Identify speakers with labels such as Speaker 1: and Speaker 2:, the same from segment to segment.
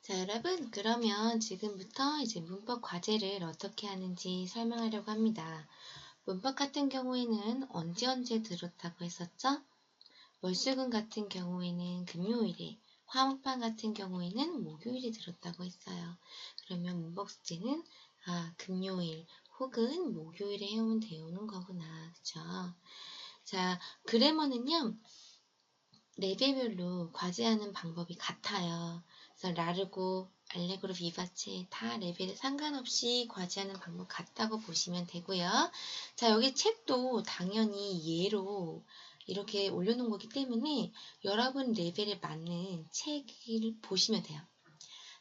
Speaker 1: 자, 여러분, 그러면 지금부터 이제 문법 과제를 어떻게 하는지 설명하려고 합니다. 문법 같은 경우에는 언제 들었다고 했었죠? 월수금 같은 경우에는 금요일에, 화목반 같은 경우에는 목요일에 들었다고 했어요. 그러면 문법 숙제는 금요일 혹은 목요일에 해오면 되는 거구나. 그쵸? 자, 그래머는요, 레벨별로 과제하는 방법이 같아요. 그래서 라르고, 알레그로, 비바체 다 레벨에 상관없이 과제하는 방법 같다고 보시면 되고요. 자, 여기 책도 당연히 예로 이렇게 올려놓은 거기 때문에 여러분 레벨에 맞는 책을 보시면 돼요.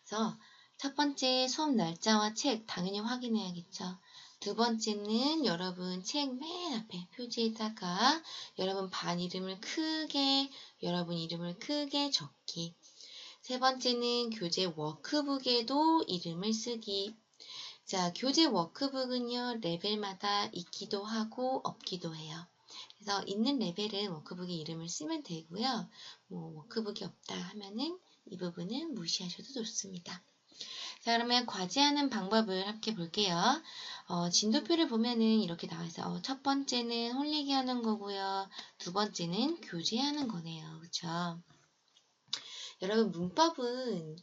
Speaker 1: 그래서 첫 번째 수업 날짜와 책 당연히 확인해야겠죠. 두 번째는 여러분 책 맨 앞에 표지에다가 여러분 반 이름을 크게, 여러분 이름을 크게 적기. 세 번째는 교재 워크북에도 이름을 쓰기. 자, 교재 워크북은요, 레벨마다 있기도 하고 없기도 해요. 그래서 있는 레벨은 워크북에 이름을 쓰면 되고요. 워크북이 없다 하면은 이 부분은 무시하셔도 좋습니다. 자, 그러면 과제하는 방법을 함께 볼게요. 진도표를 보면은 이렇게 나와 있어요. 첫 번째는 홀리기 하는 거고요. 두 번째는 교재하는 거네요. 그쵸? 여러분, 문법은,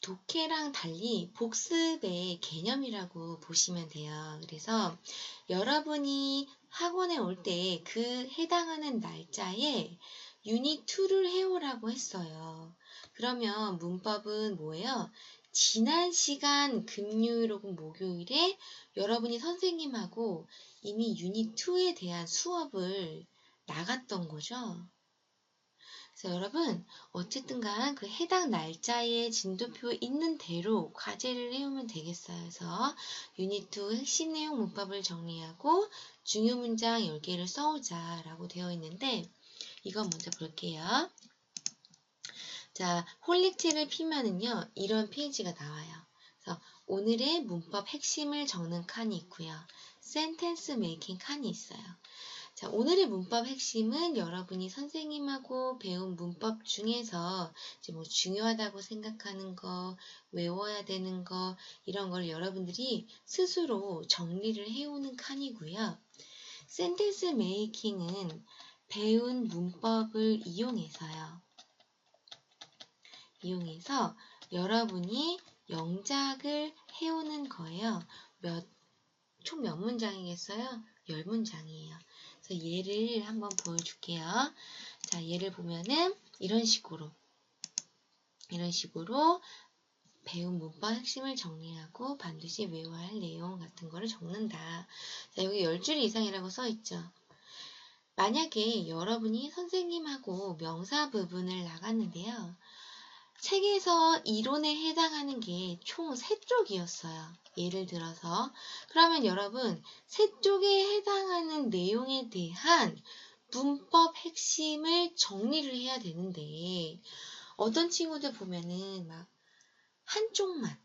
Speaker 1: 독해랑 달리 복습의 개념이라고 보시면 돼요. 그래서 여러분이 학원에 올 때 그 해당하는 날짜에 유닛 2를 해오라고 했어요. 그러면 문법은 뭐예요? 지난 시간 금요일 혹은 목요일에 여러분이 선생님하고 이미 유닛 2에 대한 수업을 나갔던 거죠. 그래서 여러분 어쨌든 간 그 해당 날짜에 진도표 있는 대로 과제를 해오면 되겠어요. 그래서 유닛 2 핵심 내용 문법을 정리하고 중요 문장 10개를 써오자 라고 되어 있는데 이건 먼저 볼게요. 자, 홀릭책을 피면은요 이런 페이지가 나와요. 그래서 오늘의 문법 핵심을 적는 칸이 있고요. 센텐스 메이킹 칸이 있어요. 자, 오늘의 문법 핵심은 여러분이 선생님하고 배운 문법 중에서 이제 중요하다고 생각하는 거, 외워야 되는 거, 이런 걸 여러분들이 스스로 정리를 해오는 칸이고요. 센텐스 메이킹은 배운 문법을 이용해서 여러분이 영작을 해오는 거예요. 총 몇 문장이겠어요? 10문장이에요. 그래서 예를 한번 보여줄게요. 자, 예를 보면은 이런 식으로 배운 문법 핵심을 정리하고 반드시 외워야 할 내용 같은 거를 적는다. 자, 여기 10줄 이상이라고 써 있죠. 만약에 여러분이 선생님하고 명사 부분을 나갔는데요. 책에서 이론에 해당하는 게 총 3쪽이었어요. 예를 들어서 그러면 여러분 3쪽에 해당하는 내용에 대한 문법 핵심을 정리를 해야 되는데 어떤 친구들 보면은 막 한쪽만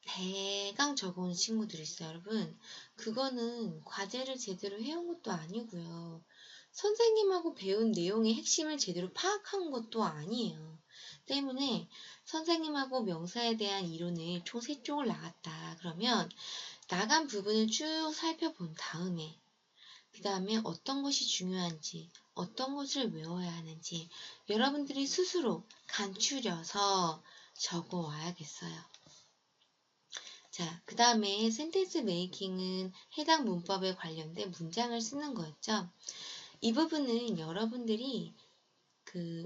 Speaker 1: 대강 적어온 친구들이 있어요. 여러분 그거는 과제를 제대로 해온 것도 아니고요. 선생님하고 배운 내용의 핵심을 제대로 파악한 것도 아니에요. 때문에 선생님하고 명사에 대한 이론을 총 3쪽을 나갔다. 그러면 나간 부분을 쭉 살펴본 다음에 그 다음에 어떤 것이 중요한지 어떤 것을 외워야 하는지 여러분들이 스스로 간추려서 적어 와야겠어요. 자, 그 다음에 센텐스 메이킹은 해당 문법에 관련된 문장을 쓰는 거였죠. 이 부분은 여러분들이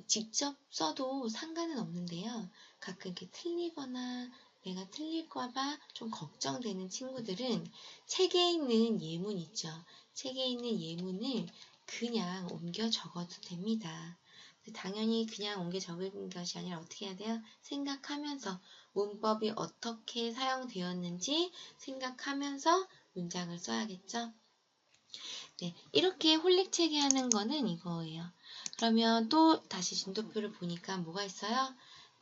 Speaker 1: 직접 써도 상관은 없는데요. 가끔 이렇게 틀리거나 내가 틀릴까봐 좀 걱정되는 친구들은 책에 있는 예문 있죠. 책에 있는 예문을 그냥 옮겨 적어도 됩니다. 당연히 그냥 옮겨 적은 것이 아니라 어떻게 해야 돼요? 생각하면서 문법이 어떻게 사용되었는지 생각하면서 문장을 써야겠죠? 네, 이렇게 홀릭책이 하는 거는 이거예요. 그러면 또 다시 진도표를 보니까 뭐가 있어요?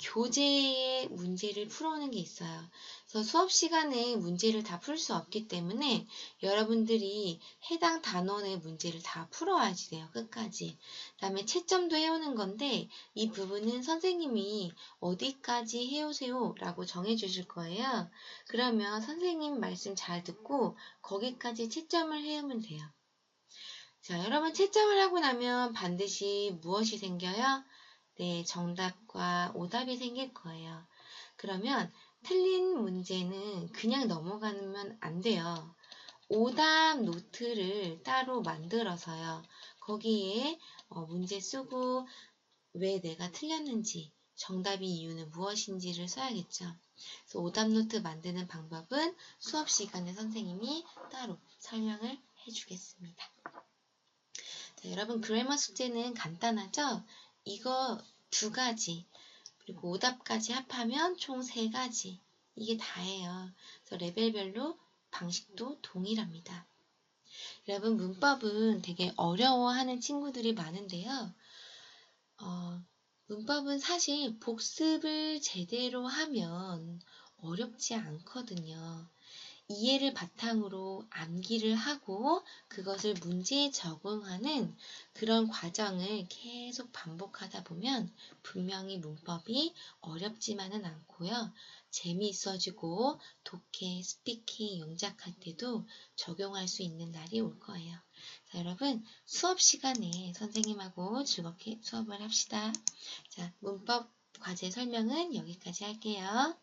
Speaker 1: 교재의 문제를 풀어오는 게 있어요. 그래서 수업 시간에 문제를 다 풀 수 없기 때문에 여러분들이 해당 단원의 문제를 다 풀어와야지 돼요. 끝까지. 그다음에 채점도 해오는 건데 이 부분은 선생님이 어디까지 해오세요 라고 정해주실 거예요. 그러면 선생님 말씀 잘 듣고 거기까지 채점을 해오면 돼요. 자, 여러분 채점을 하고 나면 반드시 무엇이 생겨요? 네, 정답과 오답이 생길 거예요. 그러면 틀린 문제는 그냥 넘어가면 안 돼요. 오답 노트를 따로 만들어서요. 거기에 문제 쓰고 왜 내가 틀렸는지, 정답의 이유는 무엇인지를 써야겠죠. 그래서 오답 노트 만드는 방법은 수업 시간에 선생님이 따로 설명을 해주겠습니다. 자, 여러분 그래머 숙제는 간단하죠? 이거 2가지, 그리고 오답까지 합하면 총 3가지. 이게 다예요. 그래서 레벨별로 방식도 동일합니다. 여러분 문법은 되게 어려워하는 친구들이 많은데요. 문법은 사실 복습을 제대로 하면 어렵지 않거든요. 이해를 바탕으로 암기를 하고 그것을 문제에 적응하는 그런 과정을 계속 반복하다 보면 분명히 문법이 어렵지만은 않고요. 재미있어지고 독해, 스피킹, 영작할 때도 적용할 수 있는 날이 올 거예요. 자, 여러분 수업 시간에 선생님하고 즐겁게 수업을 합시다. 자, 문법 과제 설명은 여기까지 할게요.